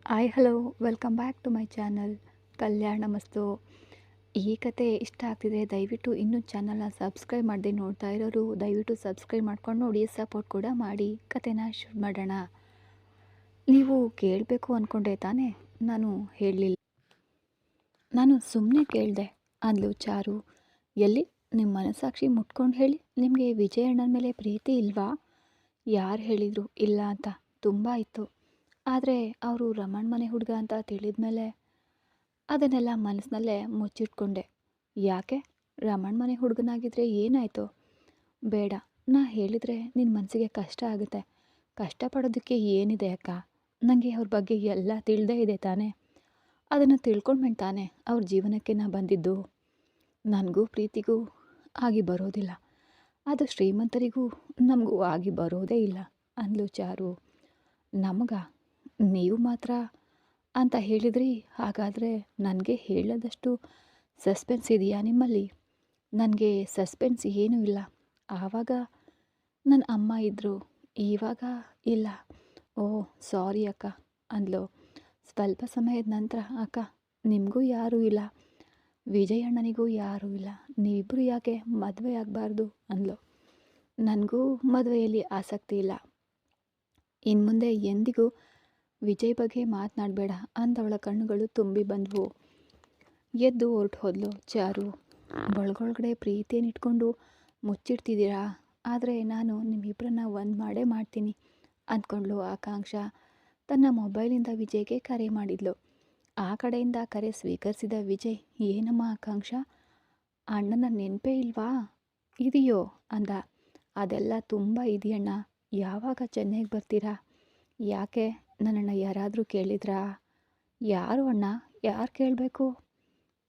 Hi hello welcome back to my channel Kalyana Masthu. ಈ ಕತೆ ಇಷ್ಟ ಆಗ್ತಿದೆ ದಯವಿಟ್ಟು ಇನ್ನೂ ಚಾನಲ್ನ ಸಬ್ಸ್ಕ್ರೈಬ್ ಮಾಡದೆ ನೋಡ್ತಾ ಇರೋರು ದಯವಿಟ್ಟು ಸಬ್ಸ್ಕ್ರೈಬ್ ಮಾಡ್ಕೊಂಡು ನೋಡಿ, ಸಪೋರ್ಟ್ ಕೂಡ ಮಾಡಿ. ಕತೆನ ಶುರು ಮಾಡೋಣ. ನೀವು ಕೇಳಬೇಕು ಅಂದ್ಕೊಂಡೆ ತಾನೇ? ನಾನು ಹೇಳಲಿಲ್ಲ, ನಾನು ಸುಮ್ಮನೆ ಕೇಳಿದೆ ಅಂದ್ಲು ಚಾರು. ಎಲ್ಲಿ ನಿಮ್ಮ ಮನಸ್ಸಾಕ್ಷಿ ಮುಟ್ಕೊಂಡು ಹೇಳಿ, ನಿಮಗೆ ವಿಜಯಣ್ಣನ ಮೇಲೆ ಪ್ರೀತಿ ಇಲ್ವಾ? ಯಾರು ಹೇಳಿದರು ಇಲ್ಲ ಅಂತ? ತುಂಬ ಇತ್ತು, ಆದರೆ ಅವರು ರಮಣ್ ಮನೆ ಹುಡುಗ ಅಂತ ತಿಳಿದ ಮೇಲೆ ಅದನ್ನೆಲ್ಲ ಮನಸ್ಸಿನಲ್ಲೇ ಮುಚ್ಚಿಟ್ಕೊಂಡೆ. ಯಾಕೆ? ರಮಣ್ ಮನೆ ಹುಡುಗನಾಗಿದ್ದರೆ ಏನಾಯಿತು? ಬೇಡ, ನಾ ಹೇಳಿದರೆ ನಿನ್ನ ಮನಸ್ಸಿಗೆ ಕಷ್ಟ ಆಗುತ್ತೆ. ಕಷ್ಟಪಡೋದಕ್ಕೆ ಏನಿದೆ ಅಕ್ಕ? ನನಗೆ ಅವ್ರ ಬಗ್ಗೆ ಎಲ್ಲ ತಿಳಿದೇ ಇದೆ ತಾನೇ. ಅದನ್ನು ತಿಳ್ಕೊಂಡ್ಮೇಲೆ ತಾನೇ ಅವ್ರ ಜೀವನಕ್ಕೆ ನಾ ಬಂದಿದ್ದು. ನನಗೂ ಪ್ರೀತಿಗೂ ಆಗಿ ಬರೋದಿಲ್ಲ, ಅದು ಶ್ರೀಮಂತರಿಗೂ ನಮಗೂ ಆಗಿ ಬರೋದೇ ಇಲ್ಲ ಅಂದ್ಲು ಚಾರು. ನಮಗ ನೀವು ಮಾತ್ರ ಅಂತ ಹೇಳಿದ್ರಿ. ಹಾಗಾದರೆ ನನಗೆ ಹೇಳೋದಷ್ಟು ಸಸ್ಪೆನ್ಸ್ ಇದೆಯಾ ನಿಮ್ಮಲ್ಲಿ? ನನಗೆ ಸಸ್ಪೆನ್ಸ್ ಏನೂ ಇಲ್ಲ. ಆವಾಗ ನನ್ನ ಅಮ್ಮ ಇದ್ದರು, ಇವಾಗ ಇಲ್ಲ. ಓ ಸಾರಿ ಅಕ್ಕ ಅಂದ್ಲು. ಸ್ವಲ್ಪ ಸಮಯದ ನಂತರ, ಅಕ್ಕ ನಿಮಗೂ ಯಾರೂ ಇಲ್ಲ, ವಿಜಯಣ್ಣನಿಗೂ ಯಾರೂ ಇಲ್ಲ, ನೀವಿಬ್ಬರು ಯಾಕೆ ಮದುವೆ ಆಗಬಾರ್ದು ಅಂದ್ಲು. ನನಗೂ ಮದುವೆಯಲ್ಲಿ ಆಸಕ್ತಿ ಇಲ್ಲ, ಇನ್ನು ಮುಂದೆ ಎಂದಿಗೂ ವಿಜಯ್ ಬಗ್ಗೆ ಮಾತನಾಡಬೇಡ ಅಂದವಳ ಕಣ್ಣುಗಳು ತುಂಬಿ ಬಂದವು. ಎದ್ದು ಹೊರಟು ಹೋದ್ಲು ಚಾರು. ಒಳಗೊಳಗಡೆ ಪ್ರೀತಿಯನ್ನು ಇಟ್ಕೊಂಡು ಮುಚ್ಚಿಡ್ತಿದ್ದೀರಾ, ಆದರೆ ನಾನು ನಿಮ್ಮಿಬ್ಬರನ್ನ ಒಂದು ಮಾಡೇ ಮಾಡ್ತೀನಿ ಅಂದ್ಕೊಂಡ್ಲು ಆಕಾಂಕ್ಷ. ತನ್ನ ಮೊಬೈಲಿಂದ ವಿಜಯ್ಗೆ ಕರೆ ಮಾಡಿದ್ಲು. ಆ ಕಡೆಯಿಂದ ಕರೆ ಸ್ವೀಕರಿಸಿದ ವಿಜಯ್, ಏನಮ್ಮ ಆಕಾಂಕ್ಷ, ಅಣ್ಣನ ನೆನಪೇ ಇಲ್ವಾ? ಇದೆಯೋ ಅಂದ. ಅದೆಲ್ಲ ತುಂಬ ಇದೆಯಣ್ಣ, ಯಾವಾಗ ಚೆನ್ನೈಗೆ ಬರ್ತೀರಾ? ಯಾಕೆ, ನನ್ನನ್ನು ಯಾರಾದರೂ ಕೇಳಿದ್ರಾ? ಯಾರು ಅಣ್ಣ? ಯಾರು ಕೇಳಬೇಕು?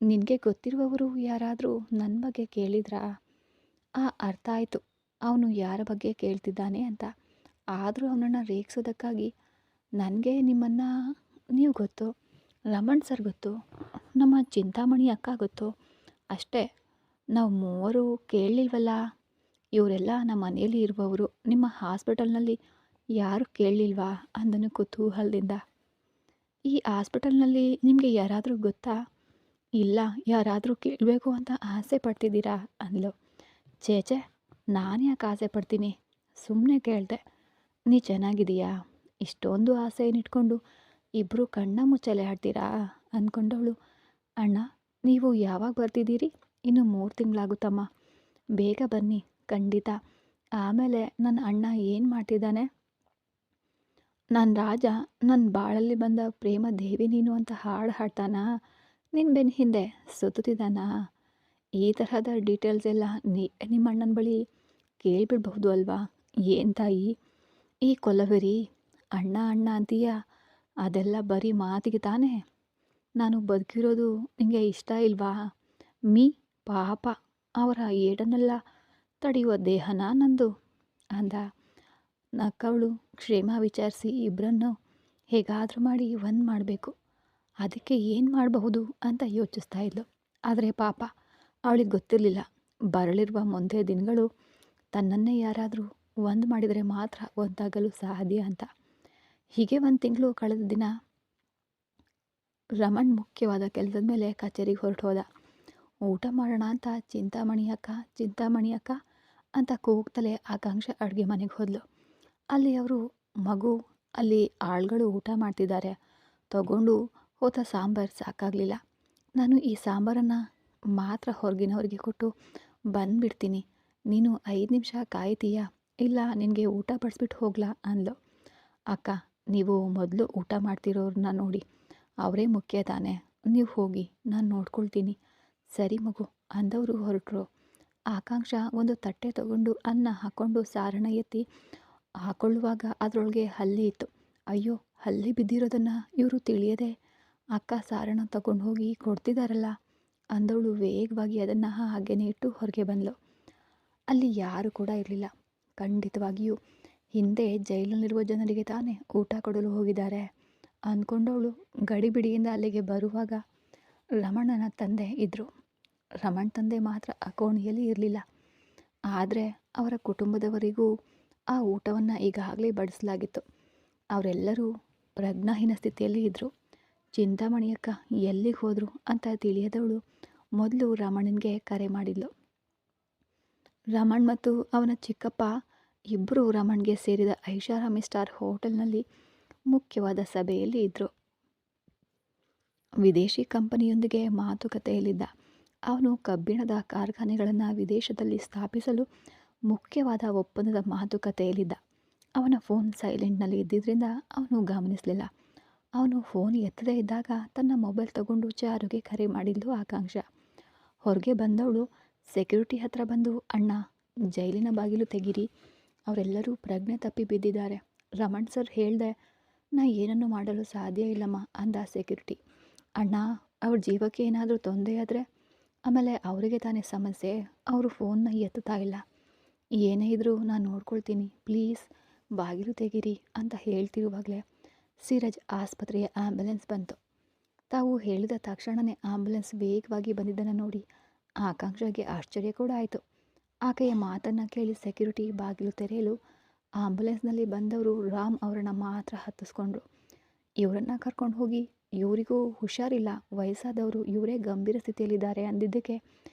ನಿನಗೆ ಗೊತ್ತಿರುವವರು ಯಾರಾದರೂ ನನ್ನ ಬಗ್ಗೆ ಕೇಳಿದ್ರಾ? ಅರ್ಥ ಆಯಿತು, ಅವನು ಯಾರ ಬಗ್ಗೆ ಕೇಳ್ತಿದ್ದಾನೆ ಅಂತ. ಆದರೂ ಅವನನ್ನು ರೇಗಿಸೋದಕ್ಕಾಗಿ ನನಗೆ ನಿಮ್ಮನ್ನು ನೀವು ಗೊತ್ತು, ರಮಣ್ ಸರ್ ಗೊತ್ತು, ನಮ್ಮ ಚಿಂತಾಮಣಿ ಅಕ್ಕ ಗೊತ್ತು, ಅಷ್ಟೇ. ನಾವು ಮೂವರು ಕೇಳಲಿಲ್ವಲ್ಲ. ಇವರೆಲ್ಲ ನಮ್ಮ ಮನೆಯಲ್ಲಿ ಇರುವವರು, ನಿಮ್ಮ ಹಾಸ್ಪಿಟಲ್ನಲ್ಲಿ ಯಾರು ಕೇಳಲಿಲ್ವಾ ಅಂದನು ಕುತೂಹಲದಿಂದ. ಈ ಹಾಸ್ಪಿಟಲ್ನಲ್ಲಿ ನಿಮಗೆ ಯಾರಾದರೂ ಗೊತ್ತಾ? ಇಲ್ಲ, ಯಾರಾದರೂ ಕೇಳಬೇಕು ಅಂತ ಆಸೆ ಪಡ್ತಿದ್ದೀರಾ ಅಂದ್ಲು. ಚೇಚೆ, ನಾನು ಯಾಕೆ ಆಸೆ ಪಡ್ತೀನಿ, ಸುಮ್ಮನೆ ಕೇಳಿದೆ. ನೀ ಚೆನ್ನಾಗಿದೀಯಾ? ಇಷ್ಟೊಂದು ಆಸೆಯನ್ನಿಟ್ಕೊಂಡು ಇಬ್ಬರು ಕಣ್ಣ ಮುಚ್ಚಲೆ ಆಡ್ತೀರಾ ಅಂದ್ಕೊಂಡವಳು. ಅಣ್ಣ ನೀವು ಯಾವಾಗ ಬರ್ತಿದ್ದೀರಿ? ಇನ್ನು 3 ತಿಂಗಳಾಗುತ್ತಮ್ಮ, ಬೇಗ ಬನ್ನಿ ಖಂಡಿತ. ಆಮೇಲೆ ನನ್ನ ಅಣ್ಣ ಏನು ಮಾಡ್ತಿದ್ದಾನೆ? ನನ್ನ ರಾಜ, ನನ್ನ ಬಾಳಲ್ಲಿ ಬಂದ ಪ್ರೇಮ ದೇವಿ ನೀನು ಅಂತ ಹಾಡು ಹಾಡ್ತಾನಾ? ನಿನ್ನ ಬೆನ್ನ ಹಿಂದೆ ಸುತ್ತುತ್ತಿದ್ದಾನಾ? ಈ ತರಹದ ಡೀಟೇಲ್ಸ್ ಎಲ್ಲ ನಿಮ್ಮ ಅಣ್ಣನ ಬಳಿ ಕೇಳಿಬಿಡ್ಬಹುದು ಅಲ್ವಾ? ಏನು ತಾಯಿ ಈ ಕೊಲವೆರಿ, ಅಣ್ಣ ಅಣ್ಣ ಅಂತೀಯ? ಅದೆಲ್ಲ ಬರೀ ಮಾತಿಗೆ ತಾನೇ. ನಾನು ಬದುಕಿರೋದು ನಿಮಗೆ ಇಷ್ಟ ಇಲ್ವಾ? ಪಾಪ, ಅವರ ಏಟನ್ನೆಲ್ಲ ತಡೆಯುವ ದೇಹನ ನಂದು ಅಂದ. ನಕ್ಕವಳು ಕ್ಷೇಮ ವಿಚಾರಿಸಿ ಇಬ್ಬರನ್ನು ಹೇಗಾದರೂ ಮಾಡಿ ಒಂದು ಮಾಡಬೇಕು, ಅದಕ್ಕೆ ಏನು ಮಾಡಬಹುದು ಅಂತ ಯೋಚಿಸ್ತಾ ಇದ್ಲು. ಆದರೆ ಪಾಪ ಅವಳಿಗೆ ಗೊತ್ತಿರಲಿಲ್ಲ, ಬರಲಿರುವ ಮುಂದೆ ದಿನಗಳು ತನ್ನನ್ನೇ ಯಾರಾದರೂ ಒಂದು ಮಾಡಿದರೆ ಮಾತ್ರ ಒಂದಾಗಲು ಸಾಧ್ಯ ಅಂತ. ಹೀಗೆ 1 ತಿಂಗಳು ಕಳೆದ ದಿನ ರಮಣ್ ಮುಖ್ಯವಾದ ಕೆಲಸದ ಮೇಲೆ ಕಚೇರಿಗೆ ಹೊರಟು ಹೋದ. ಊಟ ಮಾಡೋಣ ಅಂತ ಚಿಂತಾಮಣಿ ಅಕ್ಕ ಅಂತ ಕೂಗ್ತಲೇ ಆಕಾಂಕ್ಷ ಅಡುಗೆ ಮನೆಗೆ ಹೋದ್ಲು. ಅಲ್ಲಿ ಅವರು ಮಗು, ಅಲ್ಲಿ ಆಳುಗಳು ಊಟ ಮಾಡ್ತಿದ್ದಾರೆ. ತಗೊಂಡು ಹೋದ ಸಾಂಬಾರು ಸಾಕಾಗಲಿಲ್ಲ. ನಾನು ಈ ಸಾಂಬಾರನ್ನು ಮಾತ್ರ ಹೊರಗಿನವ್ರಿಗೆ ಕೊಟ್ಟು ಬಂದುಬಿಡ್ತೀನಿ, ನೀನು 5 ನಿಮಿಷ ಕಾಯ್ತೀಯಾ? ಇಲ್ಲ ನಿನಗೆ ಊಟ ಬಡಿಸ್ಬಿಟ್ಟು ಹೋಗ್ಲಾ ಅಂದ್ಲು. ಅಕ್ಕ ನೀವು ಮೊದಲು ಊಟ ಮಾಡ್ತಿರೋರನ್ನ ನೋಡಿ, ಅವರೇ ಮುಖ್ಯ ತಾನೇ, ನೀವು ಹೋಗಿ, ನಾನು ನೋಡ್ಕೊಳ್ತೀನಿ. ಸರಿ ಮಗು ಅಂದವರು ಹೊರಟರು. ಆಕಾಂಕ್ಷ ಒಂದು ತಟ್ಟೆ ತಗೊಂಡು ಅನ್ನ ಹಾಕ್ಕೊಂಡು ಸಾರಣ ಎತ್ತಿ ಹಾಕೊಳ್ಳುವಾಗ ಅದರೊಳಗೆ ಹಲ್ಲಿ ಇತ್ತು. ಅಯ್ಯೋ, ಹಲ್ಲಿ ಬಿದ್ದಿರೋದನ್ನು ಇವರು ತಿಳಿಯದೆ ಅಕ್ಕ ಸಾರಣ ತಗೊಂಡು ಹೋಗಿ ಕೊಡ್ತಿದ್ದಾರಲ್ಲ ಅಂದವಳು ವೇಗವಾಗಿ ಅದನ್ನು ಹಾಗೇನೆ ಇಟ್ಟು ಹೊರಗೆ ಬಂದಳು. ಅಲ್ಲಿ ಯಾರು ಕೂಡ ಇರಲಿಲ್ಲ. ಖಂಡಿತವಾಗಿಯೂ ಹಿಂದೆ ಜೈಲಿನಲ್ಲಿರುವ ಜನರಿಗೆ ತಾನೇ ಊಟ ಕೊಡಲು ಹೋಗಿದ್ದಾರೆ ಅಂದ್ಕೊಂಡವಳು ಗಡಿಬಿಡಿಯಿಂದ ಅಲ್ಲಿಗೆ ಬರುವಾಗ ರಮಣನ ತಂದೆ ಇದ್ದರು. ರಮಣ್ ತಂದೆ ಮಾತ್ರ ಆ ಕೋಣೆಯಲ್ಲಿ ಇರಲಿಲ್ಲ. ಆದರೆ ಅವರ ಕುಟುಂಬದವರಿಗೂ ಆ ಊಟವನ್ನು ಈಗಾಗಲೇ ಬಡಿಸಲಾಗಿತ್ತು. ಅವರೆಲ್ಲರೂ ಪ್ರಜ್ಞಾಹೀನ ಸ್ಥಿತಿಯಲ್ಲಿ ಇದ್ದರು. ಚಿಂತಾಮಣಿ ಅಕ್ಕ ಎಲ್ಲಿಗೆ ಹೋದರು ಅಂತ ತಿಳಿಯದವಳು ಮೊದಲು ರಮಣನಿಗೆ ಕರೆ ಮಾಡಿದ್ಲು. ರಮಣ್ ಮತ್ತು ಅವನ ಚಿಕ್ಕಪ್ಪ ಇಬ್ಬರು ರಮಣ್ಗೆ ಸೇರಿದ ಐಷಾರಾಮಿ ಸ್ಟಾರ್ ಹೋಟೆಲ್ನಲ್ಲಿ ಮುಖ್ಯವಾದ ಸಭೆಯಲ್ಲಿ ಇದ್ದರು. ವಿದೇಶಿ ಕಂಪನಿಯೊಂದಿಗೆ ಮಾತುಕತೆಯಲ್ಲಿದ್ದ. ಅವನು ಕಬ್ಬಿಣದ ಕಾರ್ಖಾನೆಗಳನ್ನು ವಿದೇಶದಲ್ಲಿ ಸ್ಥಾಪಿಸಲು ಮುಖ್ಯವಾದ ಒಪ್ಪಂದದ ಮಾತುಕತೆಯಲ್ಲಿದ್ದ. ಅವನ ಫೋನ್ ಸೈಲೆಂಟ್ನಲ್ಲಿ ಇದ್ದಿದ್ದರಿಂದ ಅವನು ಗಮನಿಸಲಿಲ್ಲ. ಅವನು ಫೋನ್ ಎತ್ತದೇ ಇದ್ದಾಗ ತನ್ನ ಮೊಬೈಲ್ ತಗೊಂಡು ಚಾರುಗೆ ಕರೆ ಮಾಡಿದ್ಲು ಆಕಾಂಕ್ಷ. ಹೊರಗೆ ಬಂದವಳು ಸೆಕ್ಯೂರಿಟಿ ಹತ್ರ ಬಂದು, ಅಣ್ಣ, ಜೈಲಿನ ಬಾಗಿಲು ತೆಗೀರಿ, ಅವರೆಲ್ಲರೂ ಪ್ರಜ್ಞೆ ತಪ್ಪಿ ಬಿದ್ದಿದ್ದಾರೆ. ರಮಣ್ ಸರ್ ಹೇಳ್ದೆ ನಾ ಏನನ್ನು ಮಾಡಲು ಸಾಧ್ಯ ಇಲ್ಲಮ್ಮ ಅಂದ ಸೆಕ್ಯೂರಿಟಿ. ಅಣ್ಣ, ಅವ್ರ ಜೀವಕ್ಕೆ ಏನಾದರೂ ತೊಂದರೆ ಆದರೆ ಆಮೇಲೆ ಅವರಿಗೆ ತಾನೇ ಸಮಸ್ಯೆ. ಅವರು ಫೋನ್ನ ಎತ್ತುತ್ತಾ ಇಲ್ಲ. ಏನೇ ಇದ್ರೂ ನಾನು ನೋಡ್ಕೊಳ್ತೀನಿ, ಪ್ಲೀಸ್ ಬಾಗಿಲು ತೆಗೀರಿ ಅಂತ ಹೇಳ್ತಿರುವಾಗಲೇ ಸಿರಜ್ ಆಸ್ಪತ್ರೆಯ ಆ್ಯಂಬುಲೆನ್ಸ್ ಬಂತು. ತಾವು ಹೇಳಿದ ತಕ್ಷಣವೇ ಆ್ಯಂಬುಲೆನ್ಸ್ ವೇಗವಾಗಿ ಬಂದಿದ್ದನ್ನು ನೋಡಿ ಆಕಾಂಕ್ಷೆಗೆ ಆಶ್ಚರ್ಯ ಕೂಡ ಆಯಿತು. ಆಕೆಯ ಮಾತನ್ನು ಕೇಳಿ ಸೆಕ್ಯೂರಿಟಿ ಬಾಗಿಲು ತೆರೆಯಲು ಆ್ಯಂಬುಲೆನ್ಸ್ನಲ್ಲಿ ಬಂದವರು ರಾಮ್ ಅವರನ್ನು ಮಾತ್ರ ಹತ್ತಿಸ್ಕೊಂಡ್ರು. ಇವರನ್ನು ಕರ್ಕೊಂಡು ಹೋಗಿ, ಇವರಿಗೂ ಹುಷಾರಿಲ್ಲ, ವಯಸ್ಸಾದವರು, ಇವರೇ ಗಂಭೀರ ಸ್ಥಿತಿಯಲ್ಲಿದ್ದಾರೆ ಅಂದಿದ್ದಕ್ಕೆ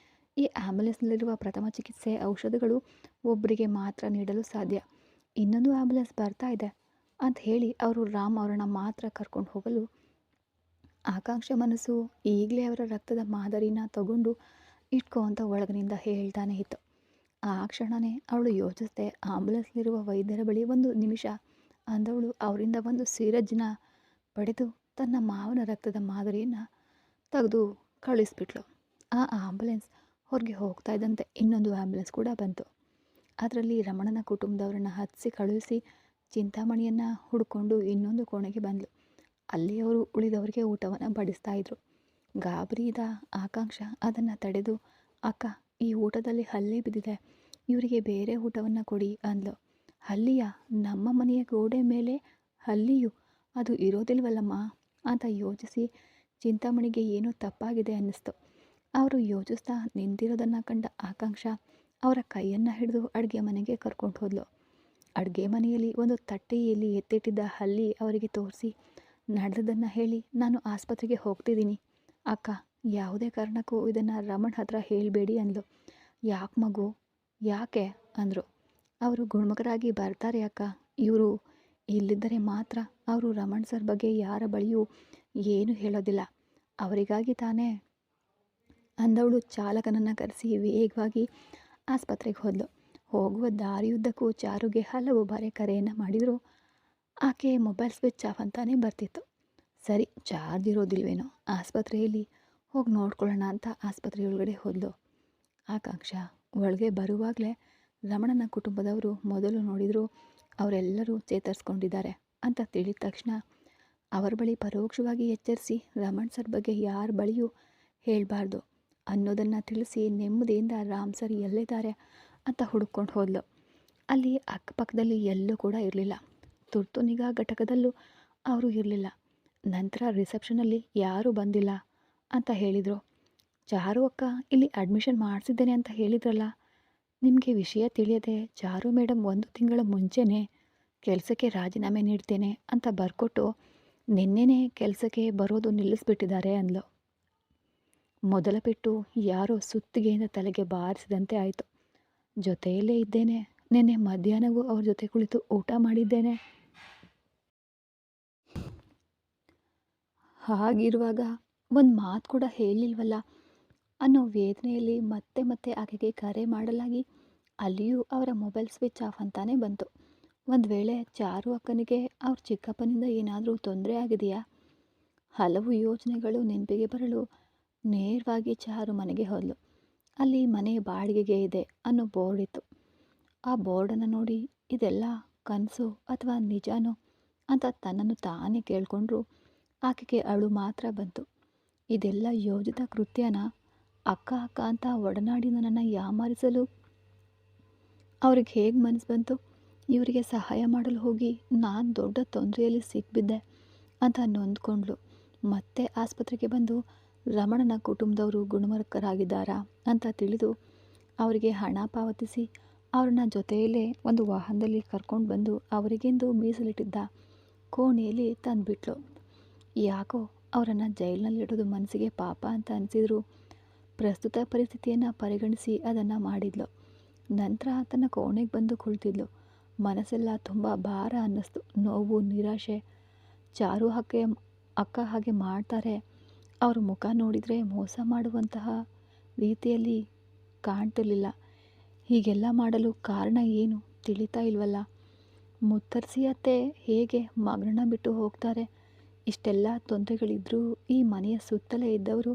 ಈ ಆ್ಯಂಬುಲೆನ್ಸ್ನಲ್ಲಿರುವ ಪ್ರಥಮ ಚಿಕಿತ್ಸೆ ಔಷಧಗಳು ಒಬ್ಬರಿಗೆ ಮಾತ್ರ ನೀಡಲು ಸಾಧ್ಯ, ಇನ್ನೊಂದು ಆ್ಯಂಬುಲೆನ್ಸ್ ಬರ್ತಾ ಇದೆ ಅಂತ ಹೇಳಿ ಅವರು ರಾಮ್ ಅವರನ್ನು ಮಾತ್ರ ಕರ್ಕೊಂಡು ಹೋಗಲು ಆಕಾಂಕ್ಷೆ ಮನಸ್ಸು ಈಗಲೇ ಅವರ ರಕ್ತದ ಮಾದರಿನ ತಗೊಂಡು ಇಟ್ಕೋ ಅಂತ ಒಳಗಿನಿಂದ ಹೇಳ್ತಾನೆ ಇತ್ತು. ಆ ಕ್ಷಣವೇ ಅವಳು ಯೋಚಿಸ್ದೆ, ಆ್ಯಂಬುಲೆನ್ಸ್ಲಿರುವ ವೈದ್ಯರ ಬಳಿ 1 ನಿಮಿಷ ಅಂದವಳು ಅವರಿಂದ ಒಂದು ಸಿರಜ್ನ ಪಡೆದು ತನ್ನ ಮಾವನ ರಕ್ತದ ಮಾದರಿಯನ್ನು ತೆಗೆದು ಕಳಿಸ್ಬಿಟ್ಲು. ಆ ಆ್ಯಂಬುಲೆನ್ಸ್ ಹೊರಗೆ ಹೋಗ್ತಾ ಇದ್ದಂತೆ ಇನ್ನೊಂದು ಆ್ಯಂಬುಲೆನ್ಸ್ ಕೂಡ ಬಂತು. ಅದರಲ್ಲಿ ರಮಣನ ಕುಟುಂಬದವರನ್ನು ಹತ್ತಿಸಿ ಕಳುಹಿಸಿ ಚಿಂತಾಮಣಿಯನ್ನು ಹುಡ್ಕೊಂಡು ಇನ್ನೊಂದು ಕೋಣೆಗೆ ಬಂದಳು. ಅಲ್ಲಿ ಅವರು ಉಳಿದವರಿಗೆ ಊಟವನ್ನು ಬಡಿಸ್ತಾ ಇದ್ರು. ಗಾಬರಿಯಾದ ಆಕಾಂಕ್ಷ ಅದನ್ನು ತಡೆದು, ಅಕ್ಕ, ಈ ಊಟದಲ್ಲಿ ಹಲ್ಲಿ ಬಿದ್ದಿದೆ, ಇವರಿಗೆ ಬೇರೆ ಊಟವನ್ನು ಕೊಡಿ ಅಂದ್ಲು. ಹಲ್ಲಿಯ? ನಮ್ಮ ಮನೆಯ ಗೋಡೆ ಮೇಲೆ ಹಲ್ಲಿಯು? ಅದು ಇರೋದಿಲ್ವಲ್ಲಮ್ಮ ಅಂತ ಯೋಚಿಸಿ ಚಿಂತಾಮಣಿಗೆ ಏನೋ ತಪ್ಪಾಗಿದೆ ಅನ್ನಿಸ್ತು. ಅವರು ಯೋಚಿಸ್ತಾ ನಿಂತಿರೋದನ್ನು ಕಂಡ ಆಕಾಂಕ್ಷ ಅವರ ಕೈಯನ್ನು ಹಿಡಿದು ಅಡುಗೆ ಮನೆಗೆ ಕರ್ಕೊಂಡು ಹೋದ್ಲು. ಅಡುಗೆ ಮನೆಯಲ್ಲಿ ಒಂದು ತಟ್ಟೆಯಲ್ಲಿ ಎತ್ತಿಟ್ಟಿದ್ದ ಹಲ್ಲಿ ಅವರಿಗೆ ತೋರಿಸಿ ನಡೆದದನ್ನು ಹೇಳಿ, ನಾನು ಆಸ್ಪತ್ರೆಗೆ ಹೋಗ್ತಿದ್ದೀನಿ ಅಕ್ಕ, ಯಾವುದೇ ಕಾರಣಕ್ಕೂ ಇದನ್ನು ರಮಣ್ ಹತ್ರ ಹೇಳಬೇಡಿ ಅಂದ್ಲು. ಯಾಕೆ ಮಗು, ಯಾಕೆ ಅಂದರು. ಅವರು ಗುಣಮುಖರಾಗಿ ಬರ್ತಾರೆ ಅಕ್ಕ, ಇವರು ಇಲ್ಲಿದ್ದರೆ ಮಾತ್ರ ಅವರು ರಮಣ್ ಸರ್ ಬಗ್ಗೆ ಯಾರ ಬಳಿಯೂ ಏನು ಹೇಳೋದಿಲ್ಲ, ಅವರಿಗಾಗಿ ತಾನೇ ಅಂದವಳು ಚಾಲಕನನ್ನು ಕರೆಸಿ ವೇಗವಾಗಿ ಆಸ್ಪತ್ರೆಗೆ ಹೋದ್ಲು. ಹೋಗುವ ದಾರಿಯುದ್ದಕ್ಕೂ ಚಾರುಗೆ ಹಲವು ಬಾರಿ ಕರೆಯನ್ನು ಮಾಡಿದರೂ ಆಕೆ ಮೊಬೈಲ್ ಸ್ವಿಚ್ ಆಫ್ ಅಂತಾನೆ ಬರ್ತಿತ್ತು. ಸರಿ, ಚಾರ್ಜ್ ಇರೋದಿಲ್ವೇನೋ, ಆಸ್ಪತ್ರೆಯಲ್ಲಿ ಹೋಗಿ ನೋಡ್ಕೊಳ್ಳೋಣ ಅಂತ ಆಸ್ಪತ್ರೆಯೊಳಗಡೆ ಹೋದ್ಲು. ಆಕಾಂಕ್ಷ ಒಳಗೆ ಬರುವಾಗಲೇ ರಮಣನ ಕುಟುಂಬದವರು ಮೊದಲು ನೋಡಿದ್ರು ಅವರೆಲ್ಲರೂ ಚೇತರಿಸ್ಕೊಂಡಿದ್ದಾರೆ ಅಂತ ತಿಳಿದ ತಕ್ಷಣ ಅವರ ಬಳಿ ಪರೋಕ್ಷವಾಗಿ ಎಚ್ಚರಿಸಿ ರಮಣ್ ಸರ್ ಬಗ್ಗೆ ಯಾರ ಬಳಿಯೂ ಹೇಳಬಾರ್ದು ಅನ್ನೋದನ್ನು ತಿಳಿಸಿ ನೆಮ್ಮದಿಯಿಂದ ರಾಮ್ ಸರ್ ಎಲ್ಲಿದ್ದಾರೆ ಅಂತ ಹುಡುಕೊಂಡು ಹೋದ್ಲು. ಅಲ್ಲಿ ಅಕ್ಕಪಕ್ಕದಲ್ಲಿ ಎಲ್ಲೂ ಕೂಡ ಇರಲಿಲ್ಲ. ತುರ್ತು ನಿಗಾ ಘಟಕದಲ್ಲೂ ಅವರು ಇರಲಿಲ್ಲ. ನಂತರ ರಿಸೆಪ್ಷನಲ್ಲಿ ಯಾರೂ ಬಂದಿಲ್ಲ ಅಂತ ಹೇಳಿದರು. ಚಾರು ಅಕ್ಕ ಇಲ್ಲಿ ಅಡ್ಮಿಷನ್ ಮಾಡಿಸಿದ್ದೇನೆ ಅಂತ ಹೇಳಿದ್ರಲ್ಲ, ನಿಮಗೆ ವಿಷಯ ತಿಳಿಯದೆ ಚಾರು ಮೇಡಮ್ 1 ತಿಂಗಳ ಮುಂಚೆನೇ ಕೆಲಸಕ್ಕೆ ರಾಜೀನಾಮೆ ನೀಡ್ತೇನೆ ಅಂತ ಬರ್ಕೊಟ್ಟು ನಿನ್ನೆನೇ ಕೆಲಸಕ್ಕೆ ಬರೋದು ನಿಲ್ಲಿಸ್ಬಿಟ್ಟಿದ್ದಾರೆ ಅಂದ್ಲು. ಮೊದಲ ಪೆಟ್ಟು ಯಾರೋ ಸುತ್ತಿಗೆಯಿಂದ ತಲೆಗೆ ಬಾರಿಸಿದಂತೆ ಆಯಿತು. ಜೊತೆಯಲ್ಲೇ ಇದ್ದೇನೆ, ನಿನ್ನೆ ಮಧ್ಯಾಹ್ನವೂ ಅವ್ರ ಜೊತೆ ಕುಳಿತು ಊಟ ಮಾಡಿದ್ದೇನೆ. ಹಾಗಿರುವಾಗ ಒಂದು ಮಾತು ಕೂಡ ಹೇಳಿಲ್ವಲ್ಲ ಅನ್ನೋ ವೇದನೆಯಲ್ಲಿ ಮತ್ತೆ ಮತ್ತೆ ಆಕೆಗೆ ಕರೆ ಮಾಡಲಾಗಿ ಅಲ್ಲಿಯೂ ಅವರ ಮೊಬೈಲ್ ಸ್ವಿಚ್ ಆಫ್ ಅಂತಾನೆ ಬಂತು. ಒಂದು ವೇಳೆ ಚಾರು ಅಕ್ಕನಿಗೆ ಅವ್ರ ಚಿಕ್ಕಪ್ಪನಿಂದ ಏನಾದರೂ ತೊಂದರೆ ಆಗಿದೆಯಾ? ಹಲವು ಯೋಚನೆಗಳು ನೆನಪಿಗೆ ಬರಲು ನೇರವಾಗಿ ಚಾರು ಮನೆಗೆ ಹೋದ್ಲು. ಅಲ್ಲಿ ಮನೆ ಬಾಡಿಗೆಗೆ ಇದೆ ಅನ್ನೋ ಬೋರ್ಡ್ ಇತ್ತು. ಆ ಬೋರ್ಡನ್ನು ನೋಡಿ ಇದೆಲ್ಲ ಕನಸು ಅಥವಾ ನಿಜಾನೋ ಅಂತ ತನ್ನನ್ನು ತಾನೇ ಕೇಳಿಕೊಂಡ್ರು ಆಕೆಗೆ ಅಳು ಮಾತ್ರ ಬಂತು. ಇದೆಲ್ಲ ಯೋಜಿತ ಕೃತ್ಯನ? ಅಕ್ಕ ಅಕ್ಕ ಅಂತ ಒಡನಾಡಿ ನನ್ನನ್ನು ಯಾಮಾರಿಸಲು ಅವ್ರಿಗೆ ಹೇಗೆ ಮನಸ್ಸು ಬಂತು? ಇವರಿಗೆ ಸಹಾಯ ಮಾಡಲು ಹೋಗಿ ನಾನು ದೊಡ್ಡ ತೊಂದರೆಯಲ್ಲಿ ಸಿಕ್ಬಿದ್ದೆ ಅಂತ ನೊಂದ್ಕೊಂಡ್ಳು. ಮತ್ತೆ ಆಸ್ಪತ್ರೆಗೆ ಬಂದು ರಮಣನ ಕುಟುಂಬದವರು ಗುಣಮುಖರಾಗಿದ್ದಾರಾ ಅಂತ ತಿಳಿದು ಅವರಿಗೆ ಹಣ ಪಾವತಿಸಿ ಅವ್ರನ್ನ ಜೊತೆಯಲ್ಲೇ ಒಂದು ವಾಹನದಲ್ಲಿ ಕರ್ಕೊಂಡು ಬಂದು ಅವರಿಗೆಂದು ಮೀಸಲಿಟ್ಟಿದ್ದ ಕೋಣೆಯಲ್ಲಿ ತಂದುಬಿಟ್ಲು. ಯಾಕೋ ಅವರನ್ನು ಜೈಲಿನಲ್ಲಿಡೋದು ಮನಸ್ಸಿಗೆ ಪಾಪ ಅಂತ ಅನಿಸಿದ್ರು ಪ್ರಸ್ತುತ ಪರಿಸ್ಥಿತಿಯನ್ನು ಪರಿಗಣಿಸಿ ಅದನ್ನು ಮಾಡಿದ್ಲು. ನಂತರ ತನ್ನ ಕೋಣೆಗೆ ಬಂದು ಕುಳಿತಿದ್ಲು. ಮನಸ್ಸೆಲ್ಲ ತುಂಬ ಭಾರ ಅನ್ನಿಸ್ತು. ನೋವು, ನಿರಾಶೆ. ಚಾರು ಅಕ್ಕ ಹಾಗೆ ಮಾಡ್ತಾರೆ. ಅವ್ರ ಮುಖ ನೋಡಿದರೆ ಮೋಸ ಮಾಡುವಂತಹ ರೀತಿಯಲ್ಲಿ ಕಾಣ್ತಿರ್ಲಿಲ್ಲ. ಹೀಗೆಲ್ಲ ಮಾಡಲು ಕಾರಣ ಏನು ತಿಳಿತಾ ಇಲ್ವಲ್ಲ. ಮುತ್ತರ್ಸಿ ಅತ್ತೆ ಹೇಗೆ ಮಗನ ಬಿಟ್ಟು ಹೋಗ್ತಾರೆ? ಇಷ್ಟೆಲ್ಲ ತೊಂದರೆಗಳಿದ್ದರೂ ಈ ಮನೆಯ ಸುತ್ತಲೇ ಇದ್ದವರು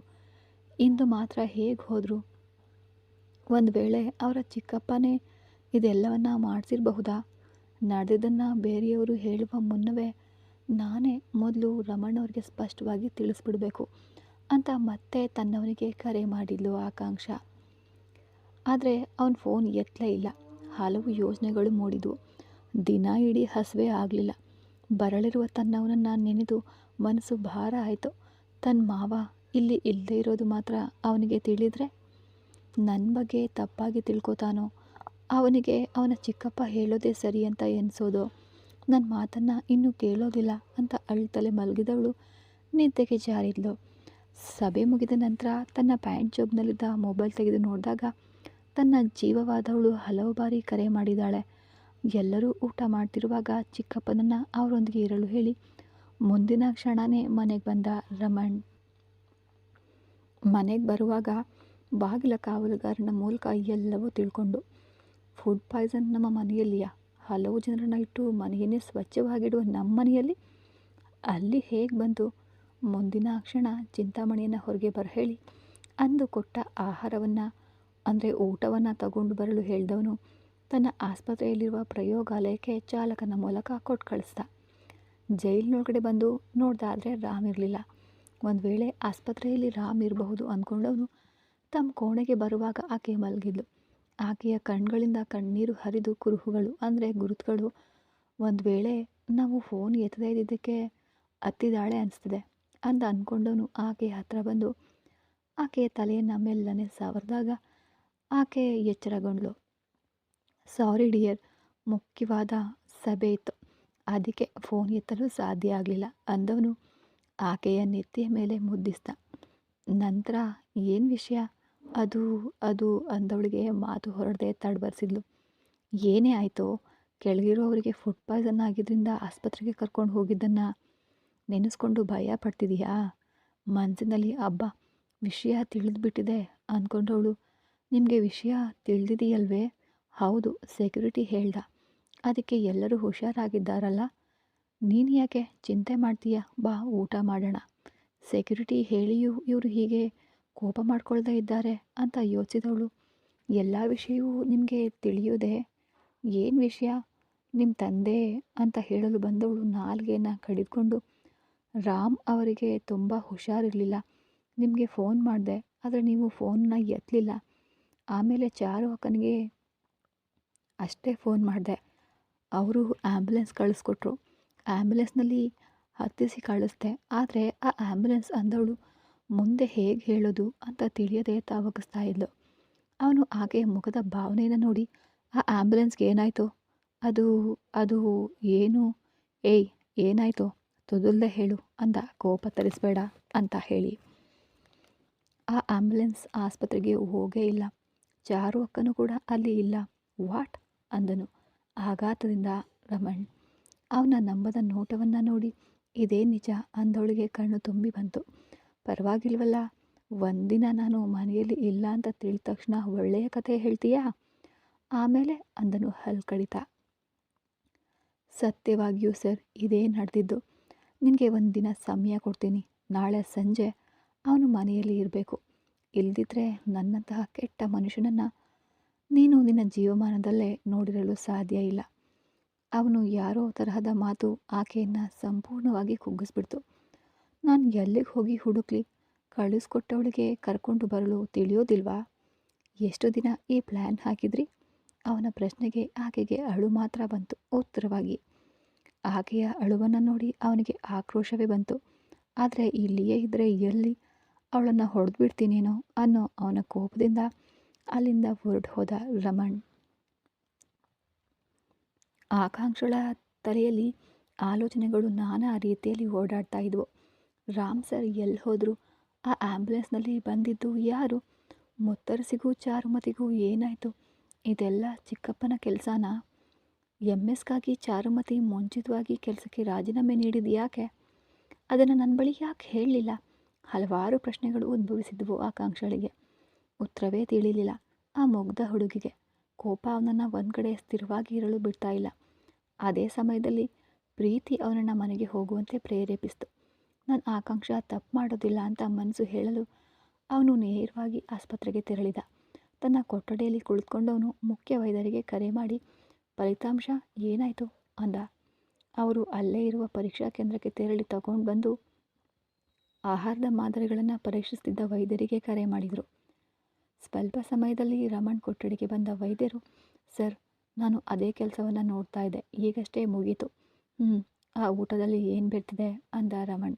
ಇಂದು ಮಾತ್ರ ಹೇಗೆ ಹೋದರು? ಒಂದು ವೇಳೆ ಅವರ ಚಿಕ್ಕಪ್ಪನೇ ಇದೆಲ್ಲವನ್ನ ಮಾಡಿಸಿರಬಹುದಾ? ನಡೆದನ್ನು ಬೇರೆಯವರು ಹೇಳುವ ಮುನ್ನವೇ ನಾನೇ ಮೊದಲು ರಮಣ್ಣವ್ರಿಗೆ ಸ್ಪಷ್ಟವಾಗಿ ತಿಳಿಸ್ಬಿಡಬೇಕು ಅಂತ ಮತ್ತೆ ತನ್ನವನಿಗೆ ಕರೆ ಮಾಡಿದ್ಲು ಆಕಾಂಕ್ಷ. ಆದರೆ ಅವನ ಫೋನ್ ಎತ್ತಲೇ ಇಲ್ಲ. ಹಲವು ಯೋಚನೆಗಳು ಮೂಡಿದ್ವು. ದಿನ ಇಡೀ ಹಸಿವೆ ಆಗಲಿಲ್ಲ. ಬರಲಿರುವ ತನ್ನವನನ್ನು ನೆನೆದು ಮನಸ್ಸು ಭಾರ ಆಯಿತು. ತನ್ನ ಮಾವ ಇಲ್ಲಿ ಇಲ್ಲದೇ ಇರೋದು ಮಾತ್ರ ಅವನಿಗೆ ತಿಳಿದರೆ ನನ್ನ ಬಗ್ಗೆ ತಪ್ಪಾಗಿ ತಿಳ್ಕೊತಾನೋ, ಅವನಿಗೆ ಅವನ ಚಿಕ್ಕಪ್ಪ ಹೇಳೋದೇ ಸರಿ ಅಂತ ಎನಿಸೋದು, ನನ್ನ ಮಾತನ್ನು ಇನ್ನೂ ಕೇಳೋದಿಲ್ಲ ಅಂತ ಅಳ್ತಲೆ ಮಲಗಿದವಳು ನಿದ್ದೆಗೆ ಜಾರಿದ್ಲು. ಸಭೆ ಮುಗಿದ ನಂತರ ತನ್ನ ಪ್ಯಾಂಟ್ ಜಾಬ್ನಲ್ಲಿದ್ದ ಮೊಬೈಲ್ ತೆಗೆದು ನೋಡಿದಾಗ ತನ್ನ ಜೀವವಾದವಳು ಹಲವು ಬಾರಿ ಕರೆ ಮಾಡಿದ್ದಾಳೆ. ಎಲ್ಲರೂ ಊಟ ಮಾಡ್ತಿರುವಾಗ ಚಿಕ್ಕಪ್ಪನನ್ನು ಅವರೊಂದಿಗೆ ಇರಲು ಹೇಳಿ ಮುಂದಿನ ಕ್ಷಣವೇ ಮನೆಗೆ ಬಂದ ರಮಣ್. ಮನೆಗೆ ಬರುವಾಗ ಬಾಗಿಲ ಕಾವಲುಗಾರನ ಮೂಲಕ ಎಲ್ಲವೂ ತಿಳ್ಕೊಂಡು, ಫುಡ್ ಪಾಯ್ಸನ್ ನಮ್ಮ ಮನೆಯಲ್ಲಿಯಾ? ಹಲವು ಜನರನ್ನ ಇಟ್ಟು ಮನೆಯನ್ನೇ ಸ್ವಚ್ಛವಾಗಿಡುವ ನಮ್ಮ ಮನೆಯಲ್ಲಿ ಅಲ್ಲಿ ಹೇಗೆ ಬಂತು? ಮುಂದಿನ ಕ್ಷಣ ಚಿಂತಾಮಣಿಯನ್ನು ಹೊರಗೆ ಹೇಳಿ ಅಂದು ಕೊಟ್ಟ ಆಹಾರವನ್ನು ಅಂದರೆ ಊಟವನ್ನು ತಗೊಂಡು ಬರಲು ಹೇಳಿದವನು ತನ್ನ ಆಸ್ಪತ್ರೆಯಲ್ಲಿರುವ ಪ್ರಯೋಗಾಲಯಕ್ಕೆ ಚಾಲಕನ ಮೂಲಕ ಕೊಟ್ಟು ಕಳಿಸ್ದ. ಜೈಲಿನೊಳಗಡೆ ಬಂದು ನೋಡ್ದಾದರೆ ರಾಮ್ ಇರಲಿಲ್ಲ. ಒಂದು ವೇಳೆ ಆಸ್ಪತ್ರೆಯಲ್ಲಿ ರಾಮ್ ಇರಬಹುದು ಅಂದ್ಕೊಂಡವನು ತಮ್ಮ ಕೋಣೆಗೆ ಬರುವಾಗ ಆಕೆ ಮಲಗಿದ್ಲು. ಆಕೆಯ ಕಣ್ಗಳಿಂದ ಕಣ್ಣೀರು ಹರಿದು ಕುರುಹುಗಳು ಅಂದರೆ ಗುರುತುಗಳು. ಒಂದು ವೇಳೆ ನಾವು ಫೋನ್ ಎತ್ತದೇ ಇದ್ದಿದ್ದಕ್ಕೆ ಹತ್ತಿದಾಳೆ ಅನಿಸ್ತಿದೆ ಅಂತ ಅಂದ್ಕೊಂಡವನು ಆಕೆಯ ಹತ್ರ ಬಂದು ಆಕೆಯ ತಲೆಯನ್ನು ಮೆಲ್ಲನೆ ಸವರಿದಾಗ ಆಕೆ ಎಚ್ಚರಗೊಂಡ್ಳು. ಸಾರಿ ಡಿಯರ್, ಮುಖ್ಯವಾದ ಸಭೆ ಇತ್ತು, ಅದಕ್ಕೆ ಫೋನ್ ಎತ್ತಲು ಸಾಧ್ಯ ಆಗಲಿಲ್ಲ ಅಂದವನು ಆಕೆಯ ನೆತ್ತಿಯ ಮೇಲೆ ಮುದ್ದಿಸ್ದ. ನಂತರ ಏನು ವಿಷಯ? ಅದು ಅಂದವಳಿಗೆ ಮಾತು ಹೊರಡದೆ ತಡಬರ್ಸಿದ್ಲು. ಏನೇ ಆಯಿತೋ, ಕೆಳಗಿರೋವರಿಗೆ ಫುಡ್ ಪಾಯ್ಸನ್ ಆಗಿದ್ದರಿಂದ ಆಸ್ಪತ್ರೆಗೆ ಕರ್ಕೊಂಡು ಹೋಗಿದ್ದನ್ನು ನೆನೆಸ್ಕೊಂಡು ಭಯ ಪಡ್ತಿದೀಯಾ? ಮನಸ್ಸಿನಲ್ಲಿ ಅಬ್ಬಾ ವಿಷಯ ತಿಳಿದ್ಬಿಟ್ಟಿದೆ ಅಂದ್ಕೊಂಡವಳು ನಿಮಗೆ ವಿಷಯ ತಿಳಿದಿದೆಯಲ್ವೇ? ಹೌದು, ಸೆಕ್ಯೂರಿಟಿ ಹೇಳ್ದ. ಅದಕ್ಕೆ ಎಲ್ಲರೂ ಹುಷಾರಾಗಿದ್ದಾರಲ್ಲ, ನೀನು ಯಾಕೆ ಚಿಂತೆ ಮಾಡ್ತೀಯ? ಬಾ ಊಟ ಮಾಡೋಣ. ಸೆಕ್ಯೂರಿಟಿ ಹೇಳಿಯೂ ಇವರು ಹೀಗೆ ಕೋಪ ಮಾಡ್ಕೊಳ್ದೇ ಇದ್ದಾರೆ ಅಂತ ಯೋಚಿಸಿದವಳು ಎಲ್ಲ ವಿಷಯವೂ ನಿಮಗೆ ತಿಳಿಯೋದೆ? ಏನು ವಿಷಯ? ನಿಮ್ಮ ತಂದೆ ಅಂತ ಹೇಳಲು ಬಂದವಳು ನಾಲ್ಗೆಯನ್ನು ಕಡಿದುಕೊಂಡು ರಾಮ್ ಅವರಿಗೆ ತುಂಬ ಹುಷಾರಿರಲಿಲ್ಲ. ನಿಮಗೆ ಫೋನ್ ಮಾಡಿದೆ, ಆದರೆ ನೀವು ಫೋನ್ನ ಎತ್ತಲಿಲ್ಲ. ಆಮೇಲೆ ಚಾರು ಅಕ್ಕನಿಗೆ ಅಷ್ಟೇ ಫೋನ್ ಮಾಡಿದೆ. ಅವರು ಆ್ಯಂಬುಲೆನ್ಸ್ ಕಳಿಸ್ಕೊಟ್ರು. ಆ್ಯಂಬುಲೆನ್ಸ್ನಲ್ಲಿ ಹತ್ತಿಸಿ ಕಳಿಸ್ದೆ. ಆದರೆ ಆ ಆ್ಯಂಬುಲೆನ್ಸ್ ಅಂದವಳು ಮುಂದೆ ಹೇಗೆ ಹೇಳೋದು ಅಂತ ತಿಳಿಯದೆ ತಾವಗಿಸ್ತಾ ಇದ್ಲು. ಅವನು ಆಕೆಯ ಮುಖದ ಭಾವನೆಯನ್ನು ನೋಡಿ ಆ ಆ್ಯಂಬುಲೆನ್ಸ್ಗೆ ಏನಾಯಿತು? ಅದು ಅದು ಏನು? ಏಯ್ ಏನಾಯಿತು? ತೊದಲ್ದೆ ಹೇಳು ಅಂದ. ಕೋಪ ತರಿಸ್ಬೇಡ ಅಂತ ಹೇಳಿ. ಆ ಆ್ಯಂಬುಲೆನ್ಸ್ ಆಸ್ಪತ್ರೆಗೆ ಹೋಗೇ ಇಲ್ಲ. ಚಾರು ಅಕ್ಕನೂ ಕೂಡ ಅಲ್ಲಿ ಇಲ್ಲ. ವಾಟ್ ಅಂದನು ಆಘಾತದಿಂದ ರಮಣ್. ಅವನ ನಂಬದ ನೋಟವನ್ನು ನೋಡಿ ಇದೇ ನಿಜ ಅಂದವಳಿಗೆ ಕಣ್ಣು ತುಂಬಿ ಬಂತು. ಪರವಾಗಿಲ್ವಲ್ಲ, ಒಂದಿನ ನಾನು ಮನೆಯಲ್ಲಿ ಇಲ್ಲ ಅಂತ ತಿಳಿದ ತಕ್ಷಣ ಒಳ್ಳೆಯ ಕಥೆ ಹೇಳ್ತೀಯಾ? ಆಮೇಲೆ ಅಂದನು ಹಲ್ ಕಡಿತ. ಸತ್ಯವಾಗಿಯೂ ಸರ್, ಇದೇ ನಡೆದಿದ್ದು. ನಿನಗೆ ಒಂದಿನ ಸಮಯ ಕೊಡ್ತೀನಿ. ನಾಳೆ ಸಂಜೆ ಅವನು ಮನೆಯಲ್ಲಿ ಇರಬೇಕು. ಇಲ್ದಿದ್ರೆ ನನ್ನಂತಹ ಕೆಟ್ಟ ಮನುಷ್ಯನನ್ನು ನೀನು ನಿನ್ನ ಜೀವಮಾನದಲ್ಲೇ ನೋಡಿರಲು ಸಾಧ್ಯ ಇಲ್ಲ. ಅವನು ಯಾರೋ ತರಹದ ಮಾತು ಆಕೆಯನ್ನು ಸಂಪೂರ್ಣವಾಗಿ ಕುಗ್ಗಿಸ್ಬಿಡ್ತು. ನಾನು ಎಲ್ಲಿಗೆ ಹೋಗಿ ಹುಡುಕ್ಲಿ? ಕಳಿಸ್ಕೊಟ್ಟವಳಿಗೆ ಕರ್ಕೊಂಡು ಬರಲು ತಿಳಿಯೋದಿಲ್ವಾ? ಎಷ್ಟು ದಿನ ಈ ಪ್ಲ್ಯಾನ್ ಹಾಕಿದ್ರಿ? ಅವನ ಪ್ರಶ್ನೆಗೆ ಆಕೆಗೆ ಅಳು ಮಾತ್ರ ಬಂತು ಉತ್ತರವಾಗಿ. ಆಕೆಯ ಅಳುವನ್ನು ನೋಡಿ ಅವನಿಗೆ ಆಕ್ರೋಶವೇ ಬಂತು. ಆದರೆ ಇಲ್ಲಿಯೇ ಇದ್ದರೆ ಎಲ್ಲಿ ಅವಳನ್ನು ಹೊಡೆದು ಬಿಡ್ತೀನೇನೋ ಅನ್ನೋ ಅವನ ಕೋಪದಿಂದ ಅಲ್ಲಿಂದ ಹೊರಟು ಹೋದ ರಮಣ್. ಆಕಾಂಕ್ಷಳ ತಲೆಯಲ್ಲಿ ಆಲೋಚನೆಗಳು ನಾನಾ ರೀತಿಯಲ್ಲಿ ಓಡಾಡ್ತಾ ಇದ್ವು. ರಾಮ್ ಸರ್ ಎಲ್ಲಿ ಹೋದರು? ಆ ಆ್ಯಂಬುಲೆನ್ಸ್ನಲ್ಲಿ ಬಂದಿದ್ದು ಯಾರು? ಮುತ್ತರಸಿಗೂ ಚಾರುಮತಿಗೂ ಏನಾಯಿತು? ಇದೆಲ್ಲ ಚಿಕ್ಕಪ್ಪನ ಕೆಲಸನಾ? MS ಗಾಗಿ ಚಾರುಮತಿ ಮುಂಚಿತವಾಗಿ ಕೆಲಸಕ್ಕೆ ರಾಜೀನಾಮೆ ನೀಡಿದ್ದು ಯಾಕೆ? ಅದನ್ನು ನನ್ನ ಬಳಿ ಯಾಕೆ ಹೇಳಲಿಲ್ಲ? ಹಲವಾರು ಪ್ರಶ್ನೆಗಳು ಉದ್ಭವಿಸಿದ್ವು ಆಕಾಂಕ್ಷಳಿಗೆ. ಉತ್ತರವೇ ತಿಳಿಲಿಲ್ಲ. ಆ ಮುಗ್ಧ ಹುಡುಗಿಗೆ ಕೋಪ ಅವನನ್ನು ಒಂದು ಕಡೆ ಸ್ಥಿರವಾಗಿ ಇರಲು ಬಿಡ್ತಾ ಇಲ್ಲ. ಅದೇ ಸಮಯದಲ್ಲಿ ಪ್ರೀತಿ ಅವನನ್ನು ಮನೆಗೆ ಹೋಗುವಂತೆ ಪ್ರೇರೇಪಿಸಿತು. ನಾನು ಆಕಾಂಕ್ಷ ತಪ್ಪು ಮಾಡೋದಿಲ್ಲ ಅಂತ ಮನಸ್ಸು ಹೇಳಲು ಅವನು ನೇರವಾಗಿ ಆಸ್ಪತ್ರೆಗೆ ತೆರಳಿದ. ತನ್ನ ಕೊಠಡಿಯಲ್ಲಿ ಕುಳಿತುಕೊಂಡವನು ಮುಖ್ಯ ವೈದ್ಯರಿಗೆ ಕರೆ ಮಾಡಿ ಫಲಿತಾಂಶ ಏನಾಯಿತು ಅಂದ. ಅವರು ಅಲ್ಲೇ ಇರುವ ಪರೀಕ್ಷಾ ಕೇಂದ್ರಕ್ಕೆ ತೆರಳಿ ತಗೊಂಡು ಬಂದು ಆಹಾರದ ಮಾದರಿಗಳನ್ನು ಪರೀಕ್ಷಿಸುತ್ತಿದ್ದ ವೈದ್ಯರಿಗೆ ಕರೆ ಮಾಡಿದರು. ಸ್ವಲ್ಪ ಸಮಯದಲ್ಲಿ ರಮಣ್ ಕೊಠಡಿಗೆ ಬಂದ ವೈದ್ಯರು, ಸರ್, ನಾನು ಅದೇ ಕೆಲಸವನ್ನು ನೋಡ್ತಾ ಇದ್ದೆ, ಈಗಷ್ಟೇ ಮುಗೀತು. ಆ ಊಟದಲ್ಲಿ ಏನು ಬೆರ್ತಿದೆ ಅಂದ ರಮಣ್.